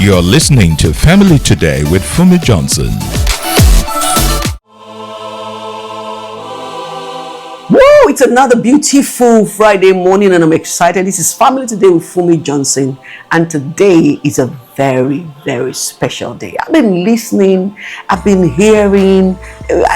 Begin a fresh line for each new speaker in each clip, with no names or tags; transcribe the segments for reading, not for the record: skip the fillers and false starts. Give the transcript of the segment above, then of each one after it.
You're listening to Family Today with Funmi Johnson.
Whoa, it's another beautiful Friday morning and I'm excited. This is Family Today with Funmi Johnson, and today is a very, very special day. I've been listening, I've been hearing,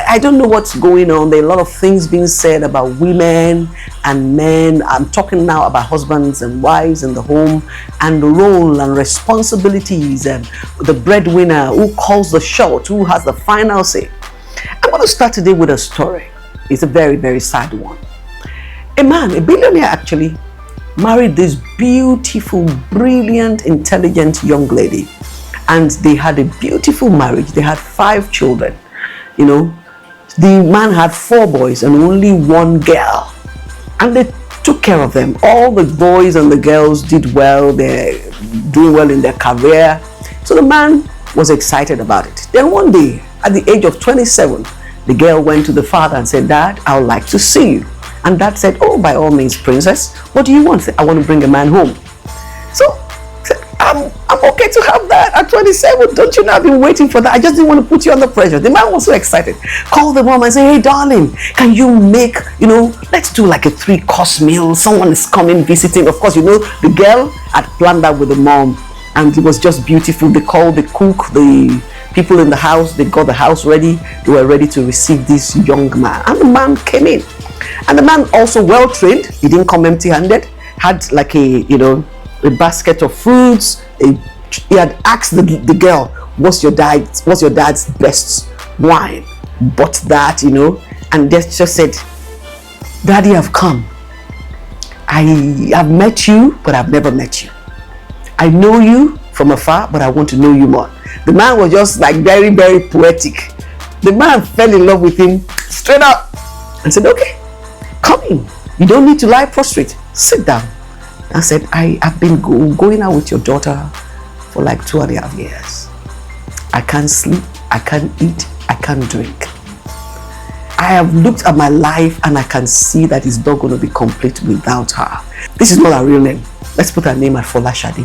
I don't know what's going on. There are a lot of things being said about women and men. I'm talking now about husbands and wives in the home and the role and responsibilities and the breadwinner, who calls the shot, who has the final say. I'm going to start today with a story. It's a very, very sad one. A man, a billionaire actually, married this beautiful, brilliant, intelligent young lady. And they had a beautiful marriage. They had 5 children. You know, the man had 4 boys and only 1 girl. And they took care of them. All the boys and the girls did well. They're doing well in their career. So the man was excited about it. Then one day, at the age of 27, the girl went to the father and said, "Dad, I would like to see you." And Dad said, "Oh, by all means, princess, what do you want?" "I want to bring a man home." So I'm okay to have that at 27. Don't you know I've been waiting for that? I just didn't want to put you under pressure. The man was so excited. Call the mom and say, "Hey, darling, can you make, let's do like a 3-course meal. Someone is coming, visiting." Of course, the girl had planned that with the mom, and it was just beautiful. They called the cook, the people in the house, they got the house ready. They were ready to receive this young man. And the man came in. And the man, also well trained, he didn't come empty-handed, had like a basket of fruits. He had asked the girl, what's your dad's best wine? Bought that, and they just said, "Daddy, I've come. I have met you, but I've never met you. I know you from afar, but I want to know you more." The man was just like very, very poetic. The man fell in love with him straight up and said, "Okay, come in. You don't need to lie prostrate. Sit down." I said, "I have been going out with your daughter for like 2.5 years. I can't sleep, I can't eat, I can't drink. I have looked at my life and I can see that it's not going to be complete without her. This is not her real name. Let's put her name at Folashade.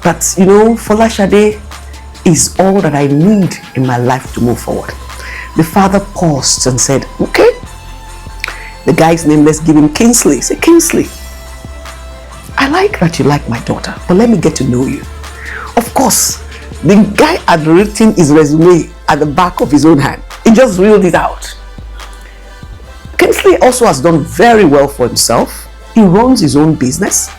But Folashade is all that I need in my life to move forward." The father paused and said, "Okay, the guy's name, let's give him Kingsley." Say, "Kingsley, I like that you like my daughter, but let me get to know you." Of course, the guy had written his resume at the back of his own hand. He just reeled it out. Kingsley also has done very well for himself. He runs his own business.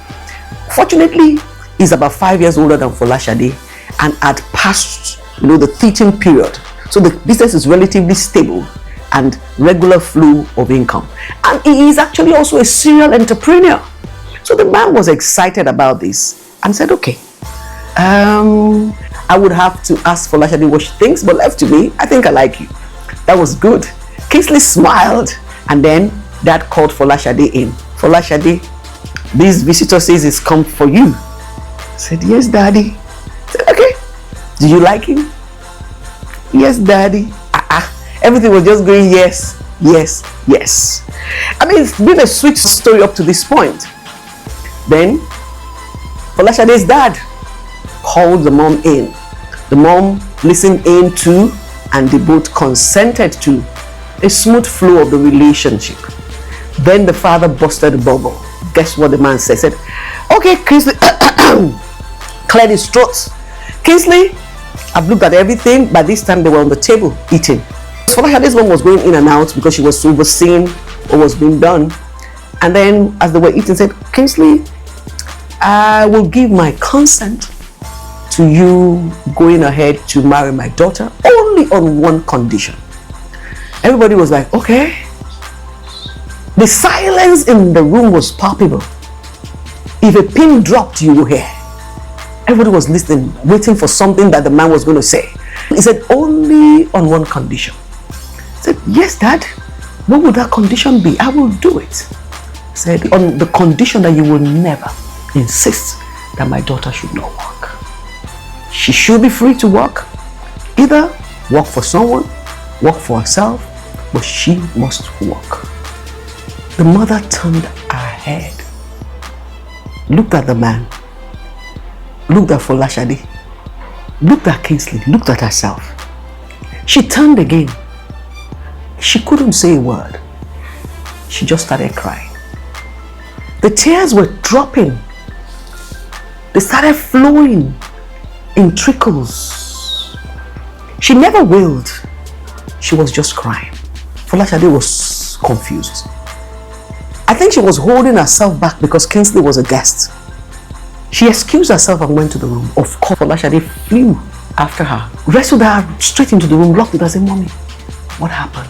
Fortunately, he's about 5 years older than Folashade and had passed the teaching period. So the business is relatively stable and regular flow of income. And he is actually also a serial entrepreneur. So the man was excited about this and said, "Okay, I would have to ask Folashade what she thinks, but left to me, I think I like you." That was good. Kingsley smiled, and then Dad called Folashade in. "Folashade, this visitor says he's come for you." I said, "Yes, Daddy." I said, "Okay, do you like him?" "Yes, Daddy." Everything was just going yes, yes, yes. I mean, it's been a sweet story up to this point. Then Folashade's dad called the mom in. The mom listened in too, and they both consented to a smooth flow of the relationship. Then the father busted the bubble. Guess what the man said? Said, "Okay, Kingsley," cleared his throat. "Kingsley, I've looked at everything." By this time, they were on the table eating. Folashade's mom was going in and out because she was overseeing what was being done. And then, as they were eating, said, "Kingsley, I will give my consent to you going ahead to marry my daughter only on one condition." Everybody was like, "Okay." The silence in the room was palpable. If a pin dropped, you will hear. Everybody was listening, waiting for something that the man was going to say. He said, "Only on one condition." I said, "Yes, Dad. What would that condition be?" "I will do it." I said, "On the condition that you will never insist that my daughter should not work. She should be free to work. Either work for someone, work for herself, but she must work." The mother turned her head, looked at the man, looked at Folashade, looked at Kingsley, looked at herself. She turned again. She couldn't say a word. She just started crying. The tears were dropping. They started flowing in trickles. She never wailed. She was just crying. Folashade was confused. I think she was holding herself back because Kingsley was a guest. She excused herself and went to the room. Of course, Folashade flew after her, wrestled her straight into the room, locked it and said, "Mommy, what happened?"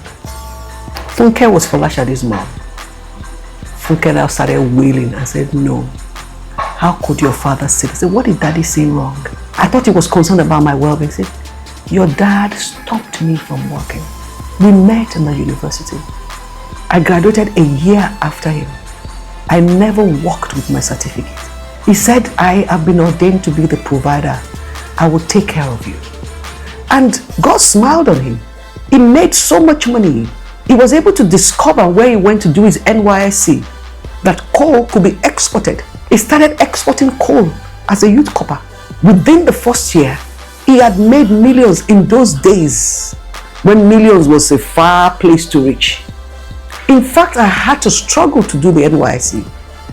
Funke was Folashade's mom. Funke now started wailing and said, "No. How could your father say this?" I said, "What did daddy say wrong?" I thought he was concerned about my well-being. He said, "Your dad stopped me from working. We met in the university. I graduated a year after him. I never worked with my certificate. He said, I have been ordained to be the provider. I will take care of you." And God smiled on him. He made so much money. He was able to discover where he went to do his NYSC, that coal could be exported. He started exporting coal as a youth corper. Within the first year, he had made millions in those days when millions was a far place to reach. In fact, I had to struggle to do the NYSC.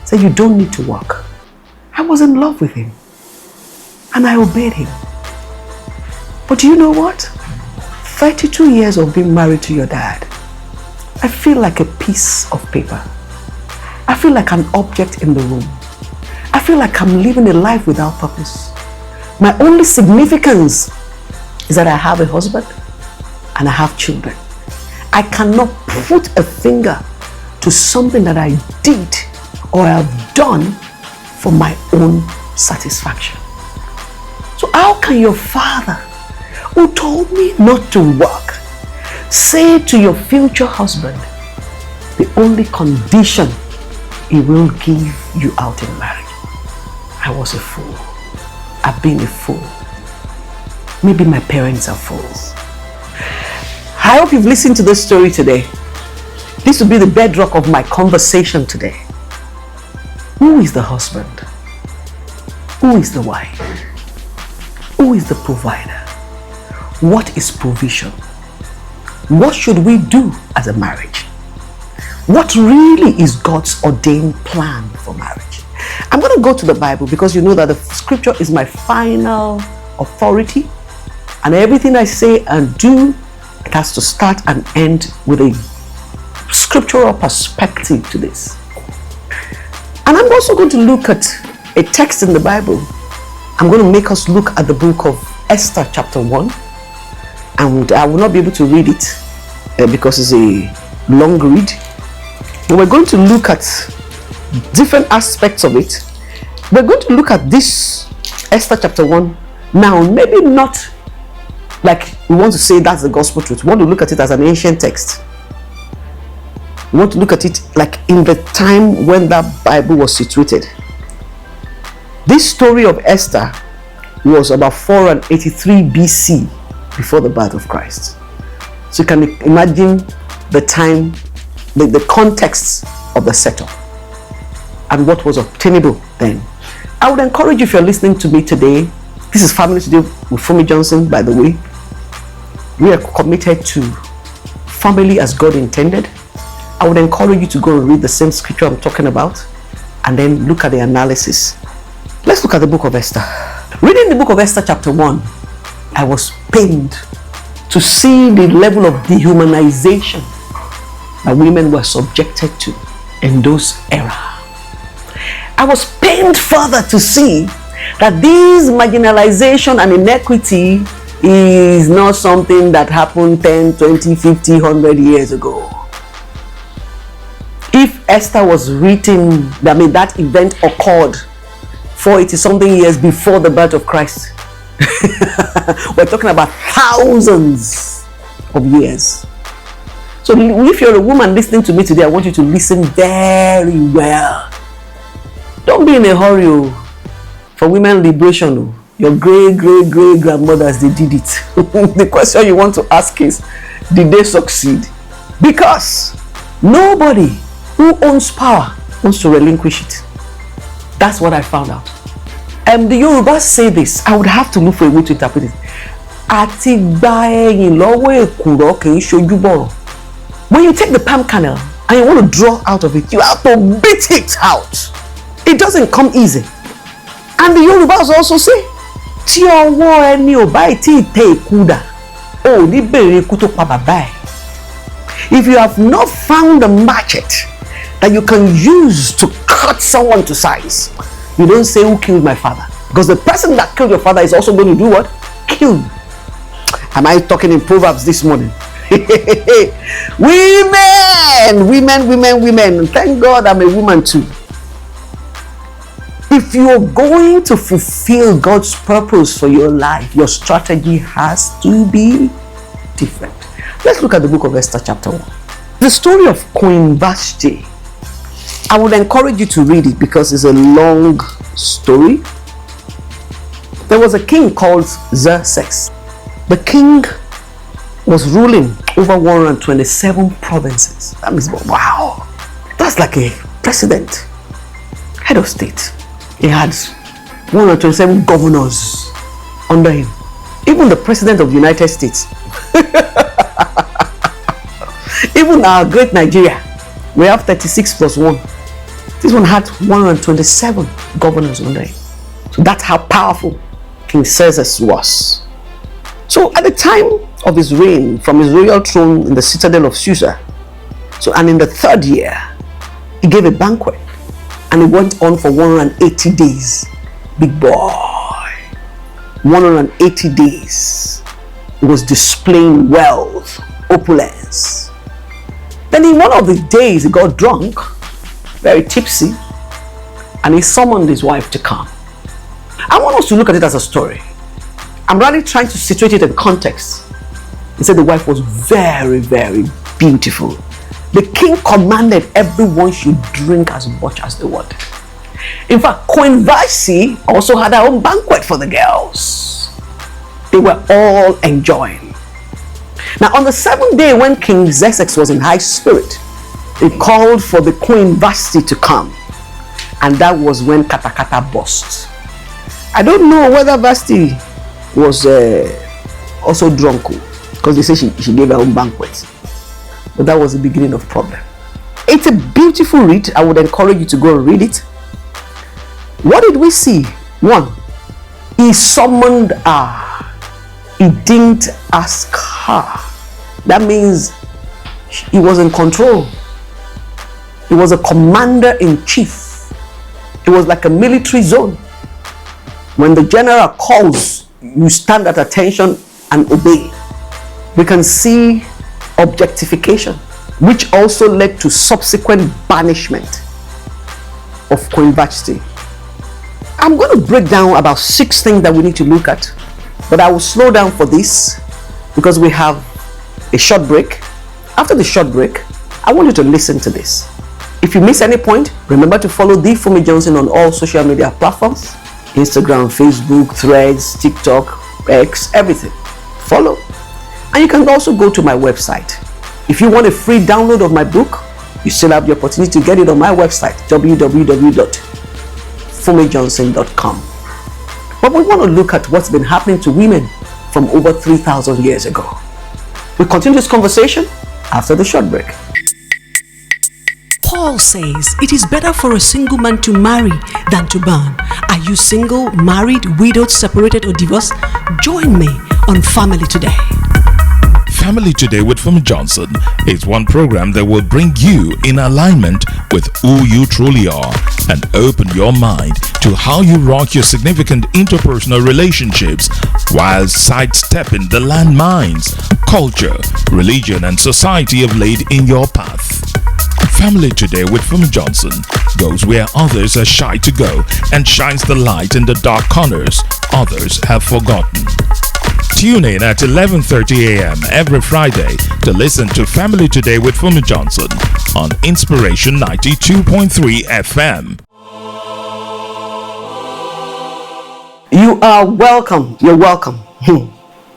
So you don't need to work. I was in love with him and I obeyed him. But do you know what? 32 years of being married to your dad, I feel like a piece of paper. I feel like an object in the room. I feel like I'm living a life without purpose. My only significance is that I have a husband and I have children. I cannot put a finger to something that I did or have done for my own satisfaction. So how can your father, who told me not to work, say to your future husband, the only condition he will give you out in marriage? I was a fool. I've been a fool. Maybe my parents are fools. I hope you've listened to this story today. This will be the bedrock of my conversation today. Who is the husband? Who is the wife? Who is the provider? What is provision? What should we do as a marriage? What really is God's ordained plan for marriage? I'm going to go to the Bible because you know that the scripture is my final authority, and everything I say and do, it has to start and end with a scriptural perspective to this. And I'm also going to look at a text in the Bible. I'm going to make us look at the book of Esther chapter 1. And I will not be able to read it because it's a long read. But we're going to look at different aspects of it. We're going to look at this Esther chapter 1 now, maybe not like we want to say that's the gospel truth. We want to look at it as an ancient text. We want to look at it like in the time when that Bible was situated. This story of Esther was about 483 BC, before the birth of Christ. So you can imagine the time, the context of the setup and what was obtainable then. I would encourage you, if you're listening to me today, this is Family Today with Funmi Johnson, by the way. We are committed to family as God intended. I would encourage you to go and read the same scripture I'm talking about and then look at the analysis. Let's look at the book of Esther. Reading the book of Esther chapter 1, I was pained to see the level of dehumanization that women were subjected to in those era. I was pained further to see that this marginalization and inequity is not something that happened 10, 20, 50, 100 years ago. If Esther was written, that event occurred 480-something years before the birth of Christ. We're talking about thousands of years. So if you're a woman listening to me today, I want you to listen very well. Don't be in a hurry for women liberation. Your great-great-great-grandmothers, they did it. The question you want to ask is, did they succeed? Because nobody who owns power wants to relinquish it. That's what I found out. The Yorubas say this. I would have to look for a way to interpret it. Àti gba ẹ̀yìn lọ́wọ́ èkùrọ́ kì í ṣojú bọ̀rọ̀. When you take the palm kernel and you want to draw out of it, you have to beat it out. It doesn't come easy. And the Yorubas also say, tí ọwọ́ ẹni ò bá tí tẹ ìkúdà, ò ní bèrè ikú tó pa bàbá ẹ̀. If you have not found a machete that you can use to cut someone to size, you don't say who killed my father, because the person that killed your father is also going to do what? Kill you. Am I talking in Proverbs this morning? Women. Thank God I'm a woman too. If you're going to fulfill God's purpose for your life, your strategy has to be different. Let's look at the book of Esther chapter 1. The story of Queen Vashti. I would encourage you to read it because it's a long story. There was a king called Xerxes. The king was ruling over 127 provinces. That means, wow, that's like a president, head of state. He had 127 governors under him. Even the president of the United States. Even our great Nigeria, we have 36 plus 1. This one had 127 governors under him. So that's how powerful King Xerxes was. So at the time of his reign, from his royal throne in the citadel of Susa, and in the 3rd year, he gave a banquet, and it went on for 180 days. Big boy, 180 days. He was displaying wealth, opulence. Then in one of the days, he got drunk, very tipsy, and he summoned his wife to come. I want us to look at it as a story. I'm really trying to situate it in context. He said the wife was very, very beautiful. The king commanded everyone should drink as much as they wanted. In fact, Queen Vashti also had her own banquet for the girls. They were all enjoying. Now, on the 7th day, when King Xerxes was in high spirit, he called for the Queen Vashti to come. And that was when Katakata burst. I don't know whether Vashti was also drunk, because they say she gave her own banquet. But that was the beginning of problem. It's a beautiful read. I would encourage you to go and read it. What did we see? 1, he summoned her. He didn't ask her. That means he was in control. He was a commander-in-chief. It was like a military zone. When the general calls, you stand at attention and obey. We can see objectification, which also led to subsequent banishment of Queen Vashti. I'm going to break down about 6 things that we need to look at, but I will slow down for this because we have a short break. After the short break, I want you to listen to this. If you miss any point, remember to follow the Funmi Johnson on all social media platforms: Instagram, Facebook, Threads, TikTok, X, everything. Follow. And you can also go to my website. If you want a free download of my book, you still have the opportunity to get it on my website, www.funmijohnson.com. But we want to look at what's been happening to women from over 3,000 years ago. We'll continue this conversation after the short break.
Paul says it is better for a single man to marry than to burn. Are you single, married, widowed, separated, or divorced? Join me on Family Today.
Family Today with Funmi Johnson is one program that will bring you in alignment with who you truly are and open your mind to how you rock your significant interpersonal relationships while sidestepping the landmines, culture, religion, and society have laid in your path. Family Today with Funmi Johnson goes where others are shy to go and shines the light in the dark corners others have forgotten. Tune in at 11:30 a.m. every Friday to listen to Family Today with Funmi Johnson on Inspiration 92.3 FM.
You are welcome. You're welcome.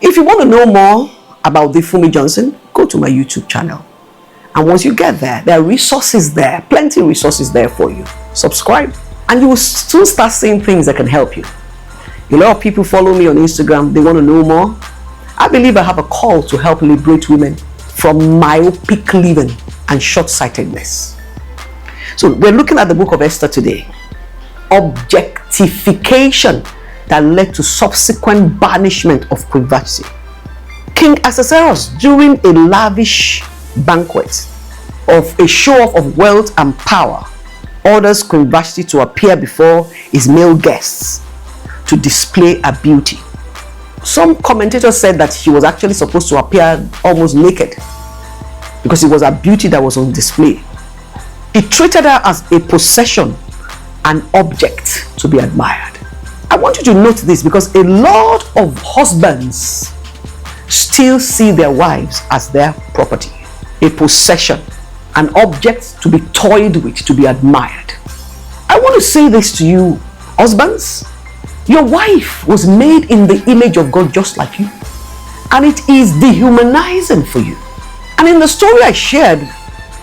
If you want to know more about the Funmi Johnson, go to my YouTube channel. And once you get there, there are resources there, plenty of resources there for you. Subscribe, and you will soon start seeing things that can help you. A lot of people follow me on Instagram. They want to know more. I believe I have a call to help liberate women from myopic living and short-sightedness. So we're looking at the book of Esther today. Objectification that led to subsequent banishment of Queen Vashti. King Ahasuerus, during a lavish banquet of a show-off of wealth and power, orders Queen Vashti to appear before his male guests to display her beauty. Some commentators said that she was actually supposed to appear almost naked because it was her beauty that was on display. He treated her as a possession, an object to be admired. I want you to note this because a lot of husbands still see their wives as their property, a possession, an object to be toyed with, to be admired. I want to say this to you, husbands. Your wife was made in the image of God just like you, and it is dehumanizing for you. And in the story I shared,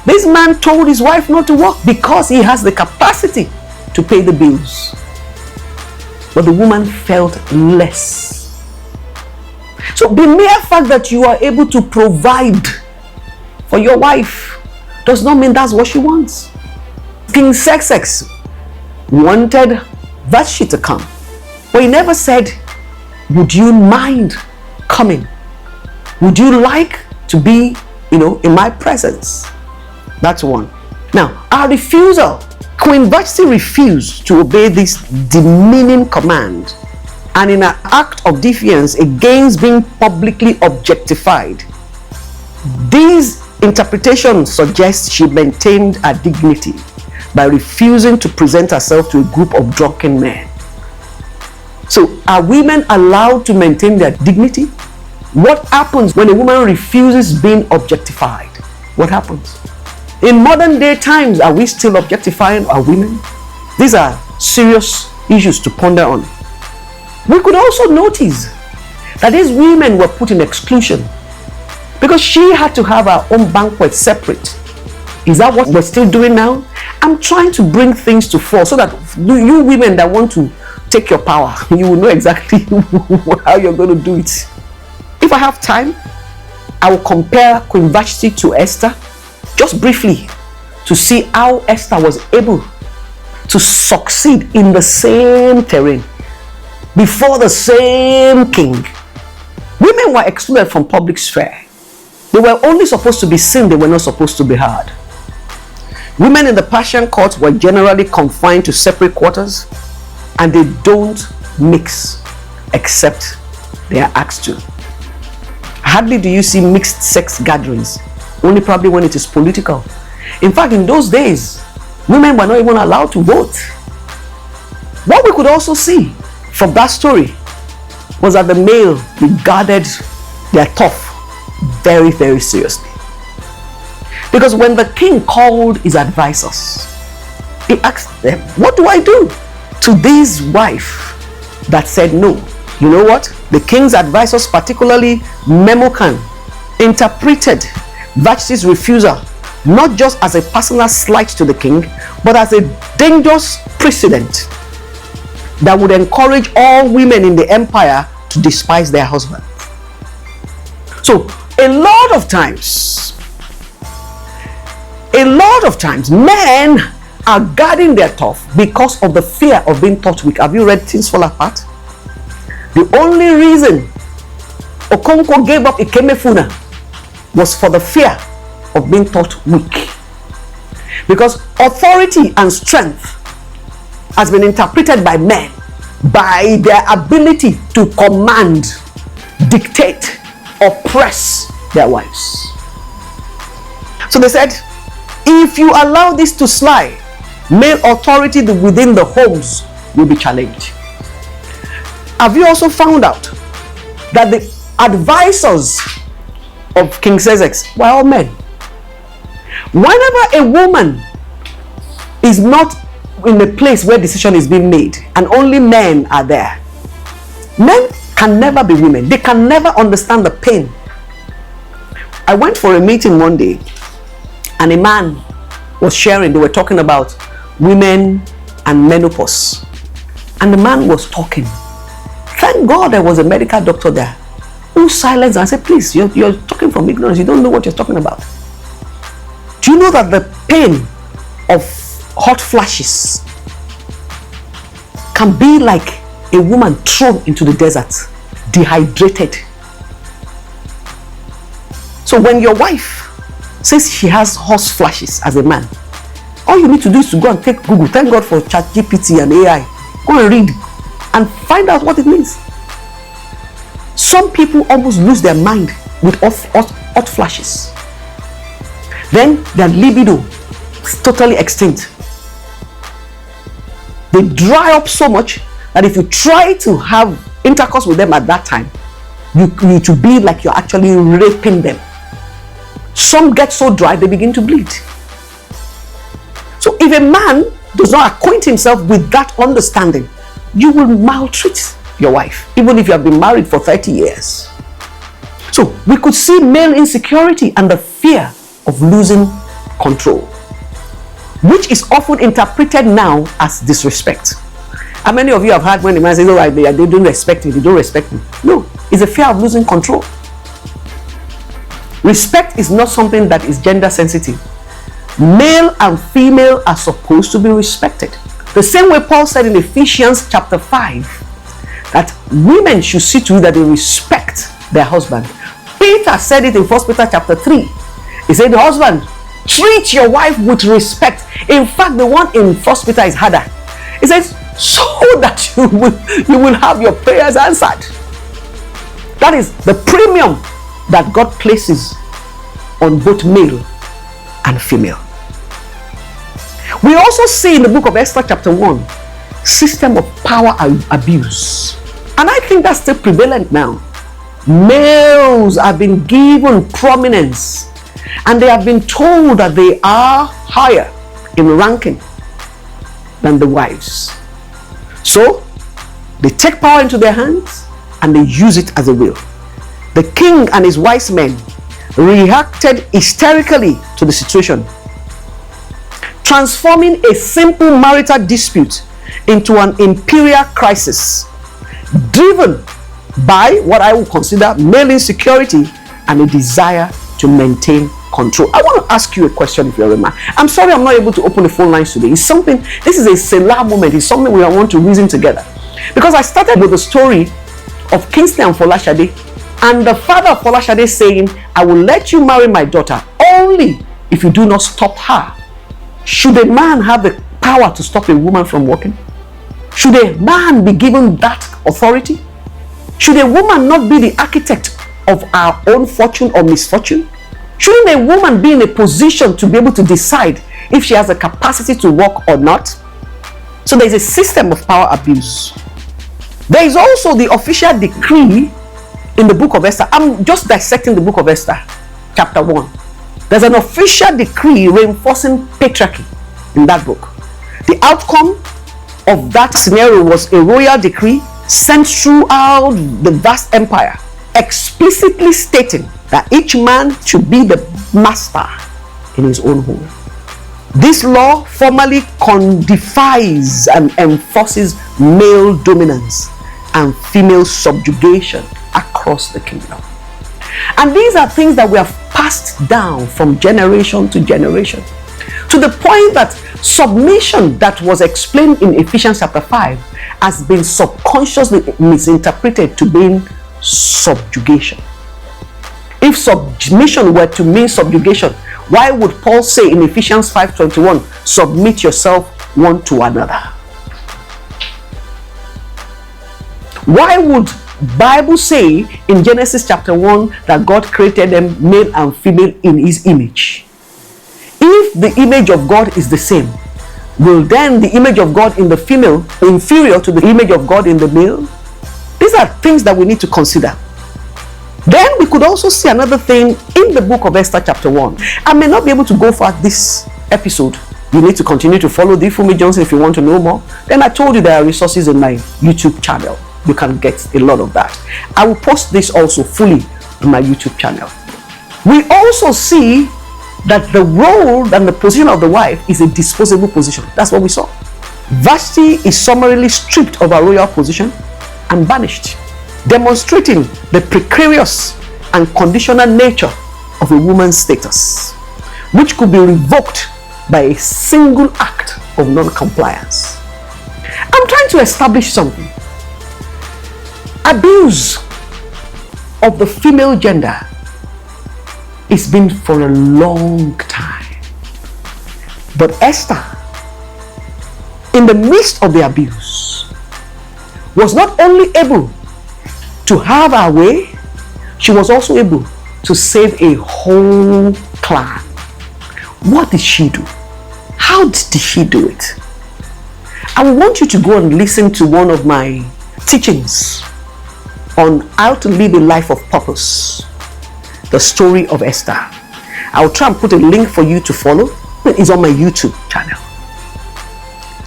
this man told his wife not to work because he has the capacity to pay the bills. But the woman felt less. So the mere fact that you are able to provide for your wife does not mean that's what she wants. King Xerxes wanted Vashti to come, but he never said, would you mind coming? Would you like to be, in my presence? That's one. Now, our refusal. Queen Vashti refused to obey this demeaning command, and in an act of defiance against being publicly objectified, these interpretations suggest she maintained her dignity by refusing to present herself to a group of drunken men. So, are women allowed to maintain their dignity? What happens when a woman refuses being objectified? What happens? In modern day times, are we still objectifying our women? These are serious issues to ponder on. We could also notice that these women were put in exclusion because she had to have her own banquet separate. Is that what we're still doing now? I'm trying to bring things to fore so that you women that want to take your power, you will know exactly how you're going to do it. If I have time, I will compare Queen Vashti to Esther, just briefly, to see how Esther was able to succeed in the same terrain before the same king. Women were excluded from public sphere. They were only supposed to be seen, they were not supposed to be heard. Women in the Persian court were generally confined to separate quarters, and they don't mix except they are asked to. Hardly do you see mixed sex gatherings, only probably when it is political. In fact, in those days, women were not even allowed to vote. What we could also see from that story was that the male regarded their turf very, very seriously. Because when the king called his advisors, he asked them, what do I do to this wife that said no? You know what? The king's advisors, particularly Memucan, interpreted Vashti's refusal not just as a personal slight to the king, but as a dangerous precedent that would encourage all women in the empire to despise their husbands. So a lot of times men are guarding their turf because of the fear of being thought weak. Have you read Things Fall Apart? The only reason Okonkwo gave up Ikemefuna was for the fear of being thought weak. Because authority and strength has been interpreted by men by their ability to command, dictate, oppress their wives. So they said, if you allow this to slide, male authority within the homes will be challenged. Have you also found out that the advisors of King Xerxes were all men? Whenever a woman is not in a place where decision is being made and only men are there, men can never be women. They can never understand the pain. I went for a meeting one day and a man was sharing, they were talking about women and menopause, and the man was talking Thank God there was a medical doctor there who silenced and said, please, you're talking from ignorance. You don't know what you're talking about. Do you know that the pain of hot flashes can be like a woman thrown into the desert, dehydrated? So when your wife says she has hot flashes as a man, all you need to do is to go and take Google. Thank God for ChatGPT and AI. Go and read and find out what it means. Some people almost lose their mind with hot flashes. Then their libido is totally extinct. They dry up so much that if you try to have intercourse with them at that time, you need to be like you're actually raping them. Some get so dry they begin to bleed. So if a man does not acquaint himself with that understanding, you will maltreat your wife, even if you have been married for 30 years. So we could see male insecurity and the fear of losing control, which is often interpreted now as disrespect. How many of you have heard when the man says, oh, they don't respect me, they don't respect me? No, it's a fear of losing control. Respect is not something that is gender sensitive. Male and female are supposed to be respected. The same way Paul said in Ephesians chapter 5 that women should see to it that they respect their husband. Peter said it in 1 Peter chapter 3. He said, husband, treat your wife with respect. In fact, the one in 1 Peter is harder. He says, so that you will have your prayers answered. That is the premium that God places on both male and female. We also see in the book of Esther chapter 1, system of power abuse. And I think that's still prevalent now. Males have been given prominence and they have been told that they are higher in ranking than the wives. So they take power into their hands and they use it as a will. The king and his wise men reacted hysterically to the situation, transforming a simple marital dispute into an imperial crisis, driven by what I would consider male insecurity and a desire to maintain control. I want to ask you a question if you're a man. I'm sorry I'm not able to open the phone lines today. This is a Selah moment. It's something we want to reason together. Because I started with the story of Kingsley and Folashade, and the father of Folashade saying, I will let you marry my daughter only if you do not stop her. Should a man have the power to stop a woman from working? Should a man be given that authority? Should a woman not be the architect of our own fortune or misfortune? Shouldn't a woman be in a position to be able to decide if she has the capacity to work or not? So there is a system of power abuse. There is also the official decree in the book of Esther. I'm just dissecting the book of Esther, chapter 1. There's an official decree reinforcing patriarchy in that book. The outcome of that scenario was a royal decree sent throughout the vast empire, explicitly stating that each man should be the master in his own home. This law formally codifies and enforces male dominance and female subjugation across the kingdom. And these are things that we have passed down from generation to generation, to the point that submission that was explained in Ephesians chapter 5 has been subconsciously misinterpreted to mean subjugation. If submission were to mean subjugation, why would Paul say in Ephesians 5:21, submit yourself one to another? Why would Bible say in Genesis chapter 1 that God created them male and female in his image? If the image of God is the same, will then the image of God in the female inferior to the image of God in the male? These are things that we need to consider. Then we could also see another thing in the book of Esther chapter 1. I may not be able to go for this episode. You need to continue to follow the Funmi Johnson if you want to know more. Then I told you there are resources in my YouTube channel. You can get a lot of that. I will post this also fully on my YouTube channel. We also see that the role and the position of the wife is a disposable position. That's what we saw. Vashti is summarily stripped of her royal position and banished. demonstrating the precarious and conditional nature of a woman's status, which could be revoked by a single act of non-compliance. I'm trying to establish something. Abuse of the female gender it's been for a long time. But Esther, in the midst of the abuse, was not only able to have her way, she was also able to save a whole clan. What did she do? How did she do it? I want you to go and listen to one of my teachings on how to live a life of purpose. The story of Esther. I'll try and put a link for you to follow. It's on my YouTube channel.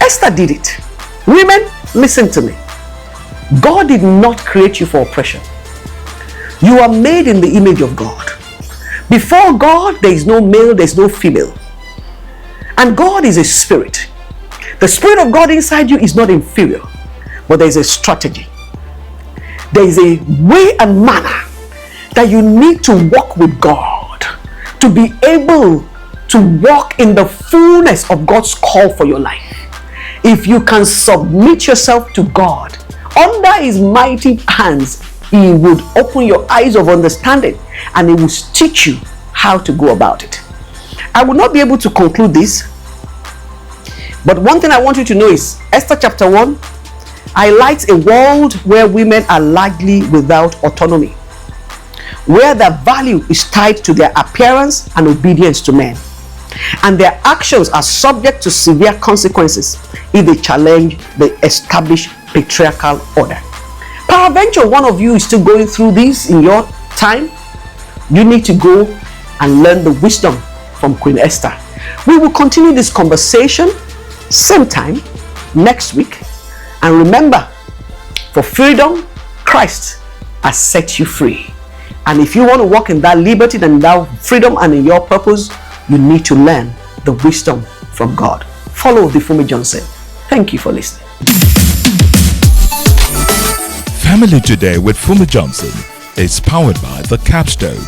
Esther did it. Women, listen to me. God did not create you for oppression. You are made in the image of God. Before God, there is no male, there is no female. And God is a spirit. The spirit of God inside you is not inferior, but there is a strategy. There is a way and manner that you need to walk with God to be able to walk in the fullness of God's call for your life. If you can submit yourself to God under His mighty hands, He would open your eyes of understanding and He will teach you how to go about it. I will not be able to conclude this, but one thing I want you to know is Esther chapter 1 highlights a world where women are largely without autonomy, where their value is tied to their appearance and obedience to men, and their actions are subject to severe consequences if they challenge the established patriarchal order. Peradventure, one of you is still going through this in your time. You need to go and learn the wisdom from Queen Esther. We will continue this conversation same time next week. And remember, for freedom, Christ has set you free. And if you want to walk in that liberty and that freedom and in your purpose, you need to learn the wisdom from God. Follow the Funmi Johnson. Thank you for listening.
Family Today with Funmi Johnson is powered by the Capstone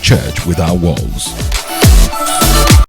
Church Without Walls.